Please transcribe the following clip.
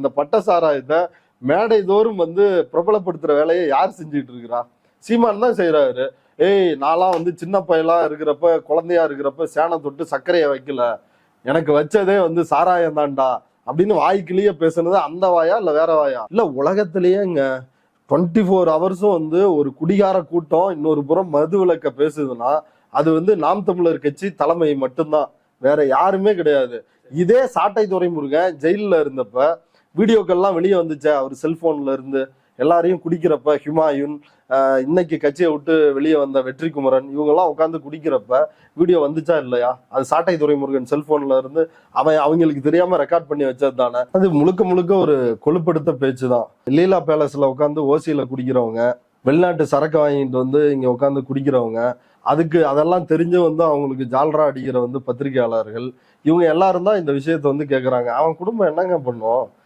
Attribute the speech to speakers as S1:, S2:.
S1: இந்த பட்ட சாராயத்தை மேடை தோறும் வந்து பிரபலப்படுத்துற வேலையை யார் செஞ்சுட்டு இருக்கிறா? சீமான் தான் செய்யறாரு. ஏய், நான்லாம் வந்து சின்ன பையலா இருக்கிறப்ப, குழந்தையா இருக்கிறப்ப சேனை தொட்டு சர்க்கரையை வைக்கல, எனக்கு வச்சதே வந்து சாராயம் தான்டா அப்படின்னு வாய்க்கிலேயே பேசுனது அந்த வாயா இல்ல வேற வாயா? இல்ல உலகத்திலேயேங்க 24 ஹவர்ஸும் வந்து ஒரு குடிகார கூட்டம் இன்னொரு புறம் மது விலக்க பேசுதுன்னா அது வந்து நாம் தமிழர் கட்சி தலைமை மட்டும்தான், வேற யாருமே கிடையாது. இதே சாட்டை துரைமுருகன் ஜெயில இருந்தப்ப வீடியோக்கள்லாம் வெளியே வந்துச்சே, அவர் செல்போன்ல இருந்து எல்லாரையும் குடிக்கிறப்ப, ஹுமாயூன், இன்னைக்கு கட்சியை விட்டு வெளியே வந்த வெற்றி குமரன், இவங்கெல்லாம் உட்காந்து குடிக்கிறப்ப வீடியோ வந்துச்சா இல்லையா? அது சாட்டை துரைமுருகன் செல்போன்ல இருந்து அவங்களுக்கு தெரியாம ரெக்கார்ட் பண்ணி வச்சது தானே. அது முழுக்க முழுக்க ஒரு கொழுப்படுத்த பேச்சு தான். லீலா பேலஸ்ல உட்காந்து ஓசியில குடிக்கிறவங்க, வெளிநாட்டு சரக்கு வாங்கிட்டு வந்து இங்க உட்காந்து குடிக்கிறவங்க, அதுக்கு அதெல்லாம் தெரிஞ்சு வந்து அவங்களுக்கு ஜால்ரா அடிக்கிற வந்து பத்திரிகையாளர்கள், இவங்க எல்லாரும் தான் இந்த விஷயத்த வந்து கேட்கறாங்க. அவன் குடும்பம் என்னங்க பண்ணும்?